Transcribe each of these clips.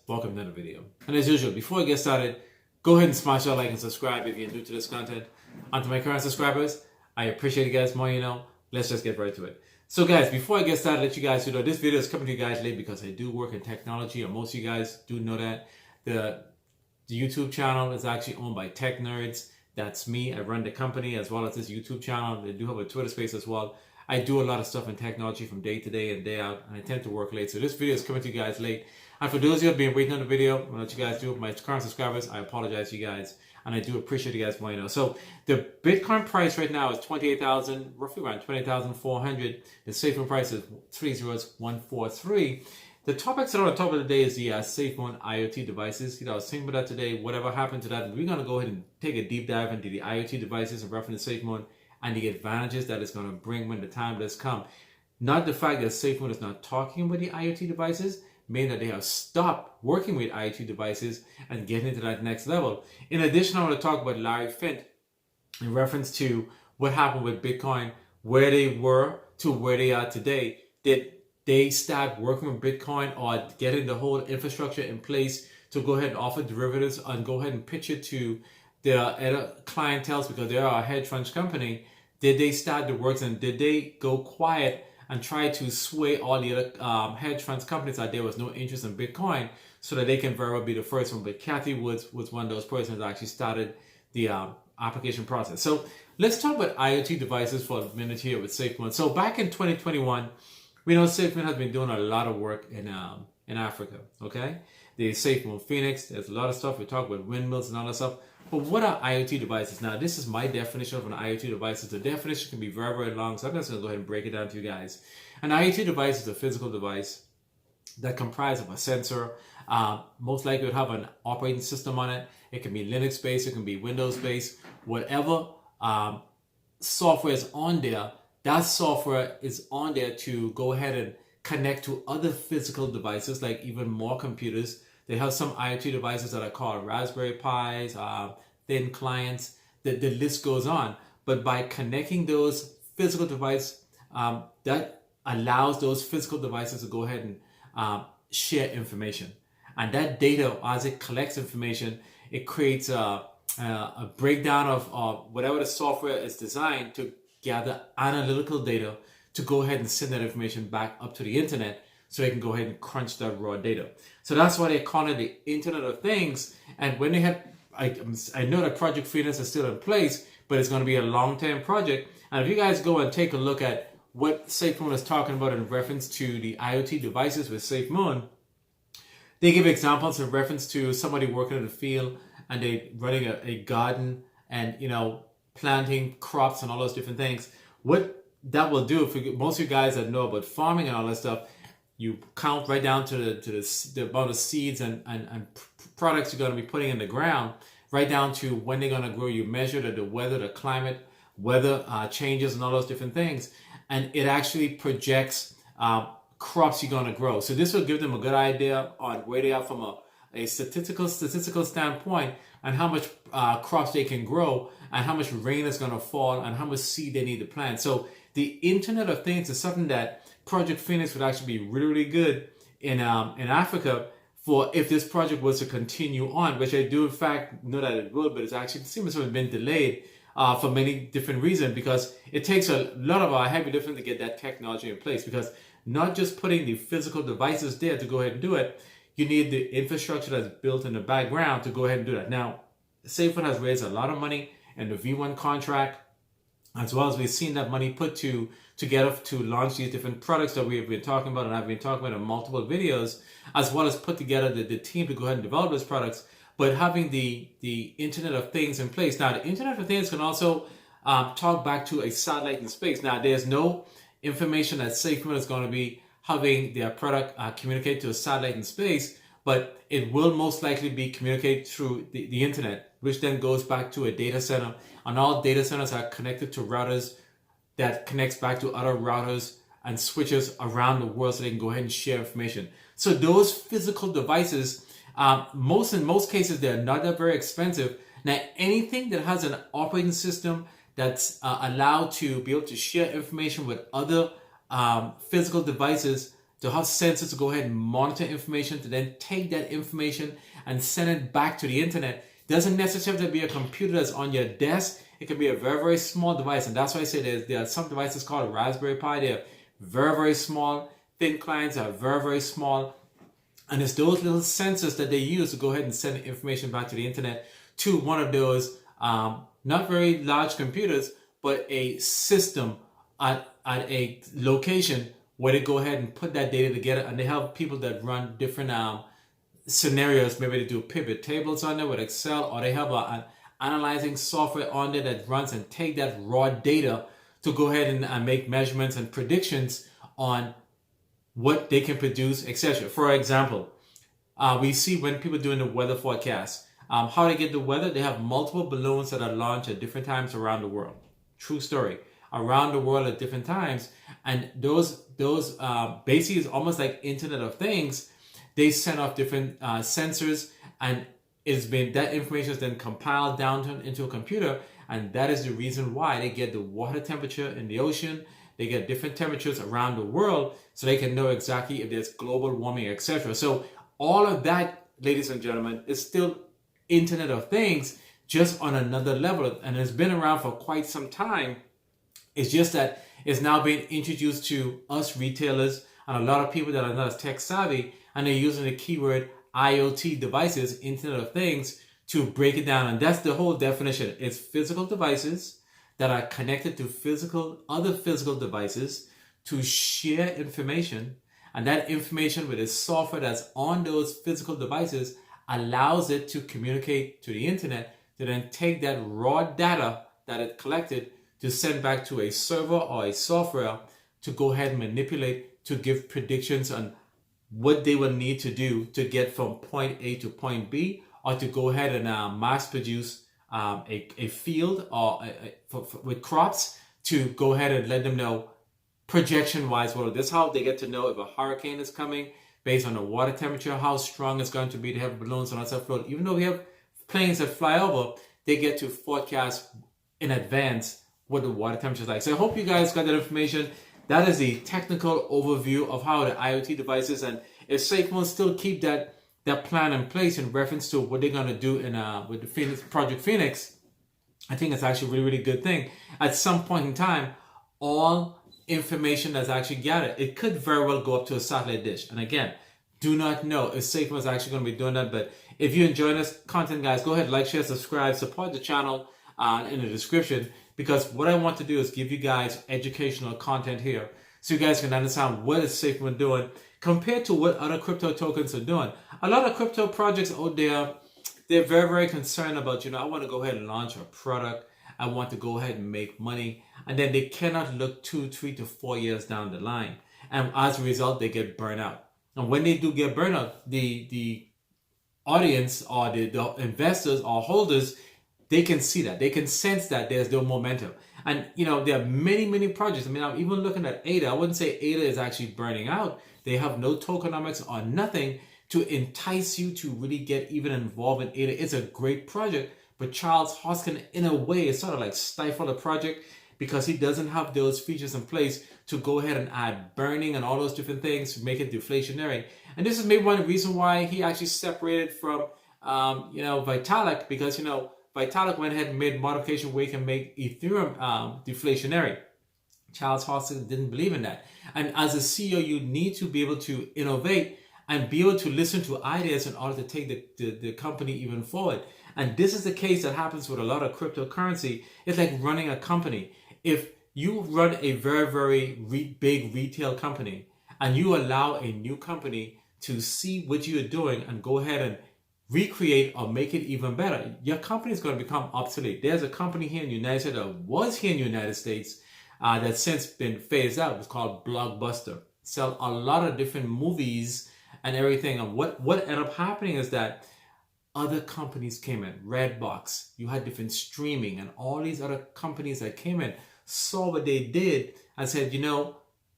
welcome to another video. And as usual, before I get started, go ahead and smash that like and subscribe if you're new to this content. And to my current subscribers, I appreciate you guys more, Let's just get right to it. So guys, before I get started, let you guys know this video is coming to you guys late because I do work in technology, and most of you guys do know that. The YouTube channel is actually owned by Tech Nerds. That's me. I run the company as well as this YouTube channel. They do have a Twitter space as well. I do a lot of stuff in technology from day to day and day out, and I tend to work late. So this video is coming to you guys late. And for those of you who have been waiting on the video, I'm going to let you guys do. My current subscribers, I apologize to you guys. And I do appreciate you guys more, So the Bitcoin price right now is 28,000, roughly around 20,400. The Safemoon price is 30143. The topics that are on the top of the day is the Safemoon IoT devices. I was thinking about that today. Whatever happened to that, we're going to go ahead and take a deep dive into the IoT devices in reference to Safemoon and the advantages that it's going to bring when the time does come. Not the fact that Safemoon is not talking about the IoT devices, meaning that they have stopped working with IoT devices and getting into that next level. In addition, I want to talk about Larry Fint in reference to what happened with Bitcoin, where they were to where they are today. Did they start working with Bitcoin or getting the whole infrastructure in place to go ahead and offer derivatives and go ahead and pitch it to their other clientele because they are a hedge fund company? Did they start the works, and did they go quiet and try to sway all the other hedge funds companies that there was no interest in Bitcoin so that they can very well be the first one? But Kathy Woods was one of those persons that actually started the application process. So let's talk about IoT devices for a minute here with Safemoon. So back in 2021, we know Safemoon has been doing a lot of work in Africa, okay? The Safemoon Phoenix, there's a lot of stuff. We talk about windmills and all that stuff. But what are IoT devices? Now, this is my definition of an IoT device. The definition can be very, very long, so I'm just going to go ahead and break it down to you guys. An IoT device is a physical device that comprises of a sensor. Most likely it will have an operating system on it. It can be Linux-based, it can be Windows-based. Whatever software is on there, that software is on there to go ahead and connect to other physical devices, like even more computers. They have some IoT devices that are called Raspberry Pis, thin clients. The list goes on. But by connecting those physical devices, that allows those physical devices to go ahead and share information. And that data, as it collects information, it creates a breakdown of whatever the software is designed to gather analytical data to go ahead and send that information back up to the internet so they can go ahead and crunch that raw data. So that's why they call it the Internet of Things. And when they have, I know that Project Phoenix is still in place, but it's going to be a long-term project. And if you guys go and take a look at what Safemoon is talking about in reference to the IoT devices with Safemoon, they give examples in reference to somebody working in the field and they running a garden and, planting crops and all those different things. What that will do, for most of you guys that know about farming and all that stuff, you count right down to the amount of seeds and products you're going to be putting in the ground, right down to when they're going to grow. You measure the weather, the climate, weather changes and all those different things. And it actually projects crops you're going to grow. So this will give them a good idea on where they are from a statistical standpoint, and how much crops they can grow, and how much rain is going to fall, and how much seed they need to plant. So the Internet of Things is something that Project Phoenix would actually be really, really good in Africa for if this project was to continue on, which I do in fact know that it will, but it's actually seems to have been delayed for many different reasons, because it takes a lot of heavy lifting to get that technology in place, because not just putting the physical devices there to go ahead and do it, you need the infrastructure that's built in the background to go ahead and do that. Now, Safemoon has raised a lot of money in the V1 contract, as well as we've seen that money put together to launch these different products that we have been talking about, and I've been talking about in multiple videos, as well as put together the team to go ahead and develop those products. But having the Internet of Things in place. Now, the Internet of Things can also talk back to a satellite in space. Now, there's no information that Safemoon is going to be having their product communicate to a satellite in space, but it will most likely be communicated through the internet, which then goes back to a data center. And all data centers are connected to routers that connects back to other routers and switches around the world so they can go ahead and share information. So those physical devices, in most cases, they're not that very expensive. Now, anything that has an operating system that's allowed to be able to share information with other physical devices to have sensors to go ahead and monitor information, to then take that information and send it back to the internet. Doesn't necessarily be a computer that's on your desk. It can be a very, very small device. And that's why I say there are some devices called Raspberry Pi. They're very, very small. Thin clients are very, very small. And it's those little sensors that they use to go ahead and send information back to the internet to one of those not very large computers, but a system at a location where they go ahead and put that data together. And they have people that run different scenarios. Maybe they do pivot tables on there with Excel, or they have an analyzing software on there that runs and take that raw data to go ahead and make measurements and predictions on what they can produce, etc. For example, we see when people doing the weather forecast, how they get the weather. They have multiple balloons that are launched at different times around the world. True story. Around the world at different times, and those basically is almost like Internet of Things. They send off different sensors, and that information is then compiled down into a computer, and that is the reason why they get the water temperature in the ocean. They get different temperatures around the world, so they can know exactly if there's global warming, etc. So all of that, ladies and gentlemen, is still Internet of Things, just on another level, and it's been around for quite some time. It's just that it's now being introduced to us retailers and a lot of people that are not as tech savvy, and they're using the keyword IoT devices, Internet of Things, to break it down. And that's the whole definition. It's physical devices that are connected to other physical devices to share information. And that information with the software that's on those physical devices allows it to communicate to the internet, to then take that raw data that it collected to send back to a server or a software to go ahead and manipulate, to give predictions on what they will need to do to get from point A to point B, or to go ahead and mass produce a field or with crops, to go ahead and let them know projection wise. Well, this is how they get to know if a hurricane is coming based on the water temperature, how strong it's going to be. They have balloons on outside float. Even though we have planes that fly over, they get to forecast in advance what the water temperature is like. So I hope you guys got that information. That is the technical overview of how the IoT devices, and if Safemoon still keep that plan in place in reference to what they're going to do in with the Phoenix Project Phoenix, I think it's actually a really, really good thing. At some point in time, all information that's actually gathered, it could very well go up to a satellite dish. And again, do not know if Safemoon is actually going to be doing that. But if you enjoy this content, guys, go ahead, like, share, subscribe, support the channel in the description, because what I want to do is give you guys educational content here so you guys can understand what is Safemoon doing compared to what other crypto tokens are doing. A lot of crypto projects out there, they're very, very concerned about, I want to go ahead and launch a product. I want to go ahead and make money. And then they cannot look 2, 3 to 4 years down the line. And as a result, they get burned out. And when they do get burned out, the audience or the investors or holders, they can see that. They can sense that there's no momentum. And, there are many, many projects. I mean, I'm even looking at ADA. I wouldn't say ADA is actually burning out. They have no tokenomics or nothing to entice you to really get even involved in ADA. It's a great project, but Charles Hoskin, in a way, is sort of like stifle the project because he doesn't have those features in place to go ahead and add burning and all those different things to make it deflationary. And this is maybe one reason why he actually separated from, Vitalik, because, Vitalik went ahead and made modification where he can make Ethereum deflationary. Charles Hoskin didn't believe in that. And as a CEO, you need to be able to innovate and be able to listen to ideas in order to take the company even forward. And this is the case that happens with a lot of cryptocurrency. It's like running a company. If you run a very, very big retail company and you allow a new company to see what you're doing and go ahead and recreate or make it even better, your company is going to become obsolete. There's a company here in the United States that was here in the United States that's since been phased out. It's called Blockbuster. Sell a lot of different movies and everything. And what ended up happening is that other companies came in. Redbox, you had different streaming, and all these other companies that came in saw what they did and said,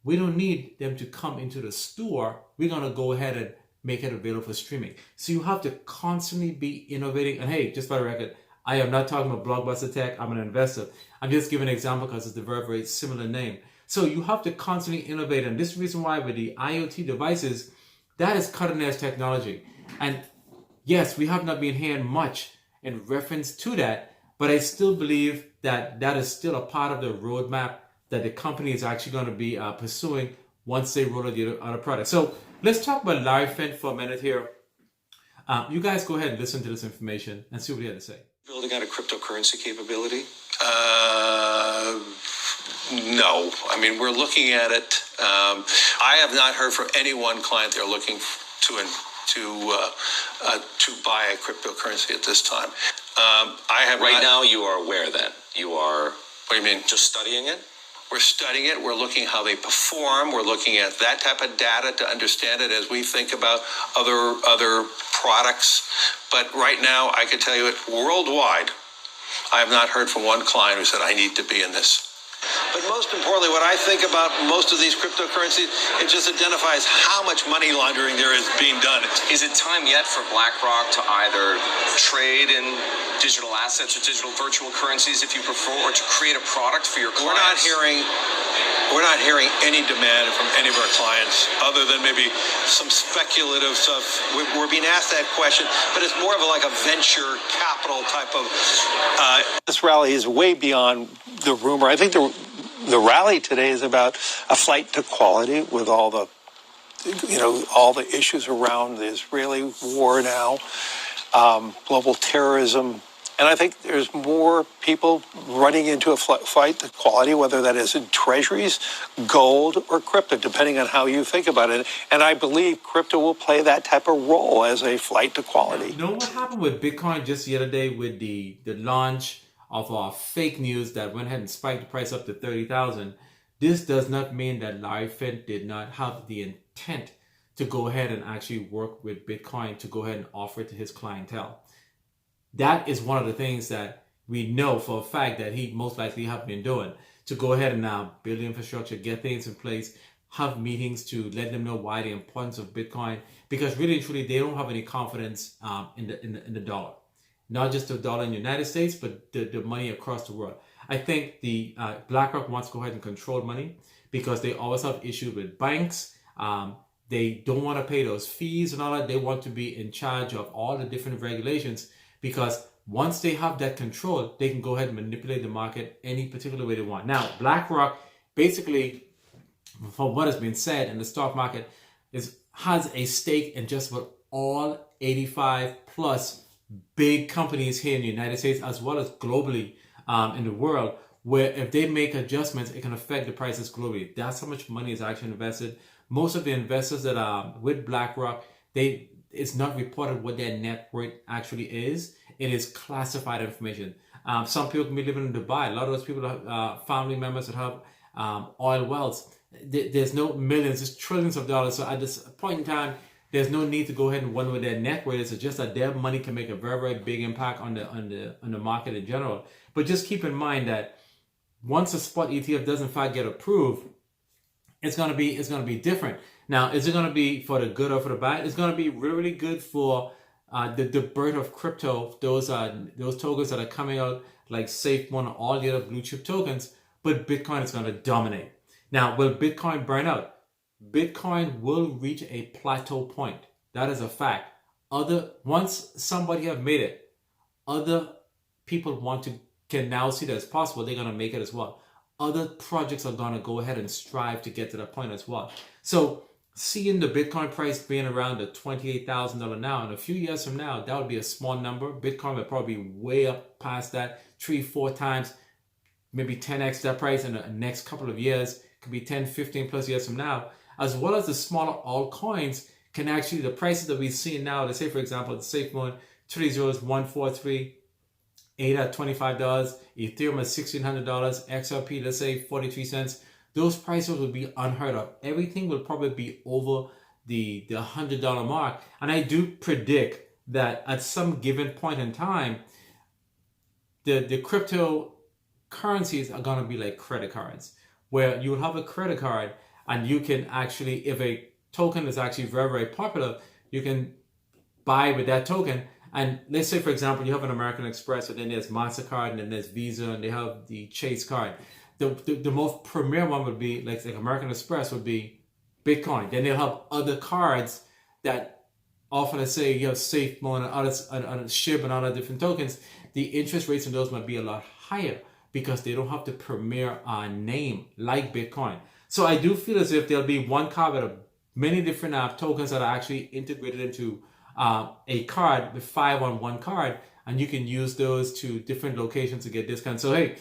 we don't need them to come into the store. We're going to go ahead and make it available for streaming. So you have to constantly be innovating. And hey, just by the record, I am not talking about Blockbuster Tech. I'm an investor. I'm just giving an example because it's a very, very similar name. So you have to constantly innovate. And this is the reason why with the IoT devices, that is cutting edge technology. And yes, we have not been hearing much in reference to that, but I still believe that that is still a part of the roadmap that the company is actually going to be pursuing once they roll out the other product. So let's talk about Larry Fink for a minute here. You guys go ahead and listen to this information and see what he had to say. Building out a cryptocurrency capability? No. I mean, we're looking at it. I have not heard from any one client they're looking to buy a cryptocurrency at this time. I have right now. You are aware that you are. What do you mean? Just studying it. We're studying it. We're looking how they perform. We're looking at that type of data to understand it as we think about other products. But right now, I can tell you it worldwide. I have not heard from one client who said, I need to be in this. But most importantly, what I think about most of these cryptocurrencies, it just identifies how much money laundering there is being done. Is it time yet for BlackRock to either trade in digital assets or digital virtual currencies, if you prefer, or to create a product for your clients? We're not hearing any demand from any of our clients other than maybe some speculative stuff. We're being asked that question, but it's more of like a venture capital type of. This rally is way beyond the rumor. I think the rally today is about a flight to quality with all the, all the issues around the Israeli war now, global terrorism. And I think there's more people running into a flight to quality, whether that is in treasuries, gold, or crypto, depending on how you think about it. And I believe crypto will play that type of role as a flight to quality. You know what happened with Bitcoin just the other day with the launch of fake news that went ahead and spiked the price up to 30,000? This does not mean that Larry Fink did not have the intent to go ahead and actually work with Bitcoin to go ahead and offer it to his clientele. That is one of the things that we know for a fact that he most likely have been doing, to go ahead and now build the infrastructure, get things in place, have meetings to let them know why the importance of Bitcoin, because really and truly they don't have any confidence in the dollar, not just the dollar in the United States, but the money across the world. I think the BlackRock wants to go ahead and control money because they always have issues with banks. They don't want to pay those fees and all that. They want to be in charge of all the different regulations, because once they have that control, they can go ahead and manipulate the market any particular way they want. Now, BlackRock, basically, from what has been said in the stock market, has a stake in just about all 85 plus big companies here in the United States, as well as globally in the world, where if they make adjustments, it can affect the prices globally. That's how much money is actually invested. Most of the investors that are with BlackRock, it's not reported what their net worth actually is. It is classified information. Some people can be living in Dubai. A lot of those people have family members that have oil wells. There's no millions, it's trillions of dollars. So at this point in time, there's no need to go ahead and wonder what their net worth is. It's just that their money can make a very, very big impact on the market in general. But just keep in mind that once a spot ETF does in fact get approved, it's gonna be different. Now, is it going to be for the good or for the bad? It's going to be really good for the birth of crypto, those tokens that are coming out like Safemoon, all the other blue chip tokens, but Bitcoin is going to dominate. Now, will Bitcoin burn out? Bitcoin will reach a plateau point. That is a fact. Once somebody have made it, other people can now see that it's possible. They're going to make it as well. Other projects are going to go ahead and strive to get to that point as well. So seeing the Bitcoin price being around the $28,000 now, in a few years from now, that would be a small number. Bitcoin would probably be way up past that, 3-4 times, maybe 10x that price in the next couple of years. Could be 10, 15 plus years from now, as well as the smaller altcoins can actually, the prices that we see now, let's say for example, the Safemoon 30143, ADA at $25, Ethereum at $1,600, XRP, let's say 43 cents. Those prices will be unheard of. Everything will probably be over the $100 mark. And I do predict that at some given point in time, the cryptocurrencies are going to be like credit cards, where you will have a credit card and you can actually, if a token is actually very, very popular, you can buy with that token. And let's say, for example, you have an American Express, and then there's MasterCard, and then there's Visa, and they have the Chase card. the most premier one would be like American Express would be Bitcoin. Then they'll have other cards that often, let's say you have Safemoon and others, and SHIB and other different tokens. The interest rates on those might be a lot higher because they don't have the premier name like Bitcoin. So I do feel as if there'll be one card with many different tokens that are actually integrated into a card, the 5-on-1 card, and you can use those to different locations to get discounts. So hey,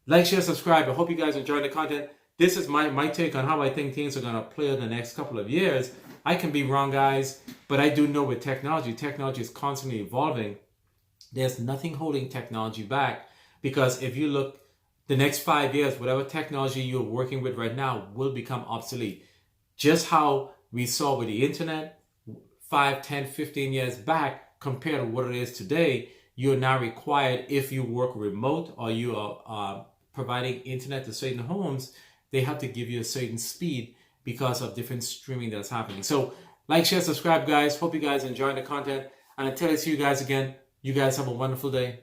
like, share, subscribe. I hope you guys enjoy the content. This is my take on how I think things are going to play in the next couple of years. I can be wrong, guys, but I do know with technology is constantly evolving. There's nothing holding technology back, because if you look the next 5 years, whatever technology you're working with right now will become obsolete. Just how we saw with the internet 5, 10, 15 years back compared to what it is today, you're now required, if you work remote or you are providing internet to certain homes, they have to give you a certain speed because of different streaming that's happening. So like, share, subscribe, guys. Hope you guys enjoy the content. And until I see you guys again, you guys have a wonderful day.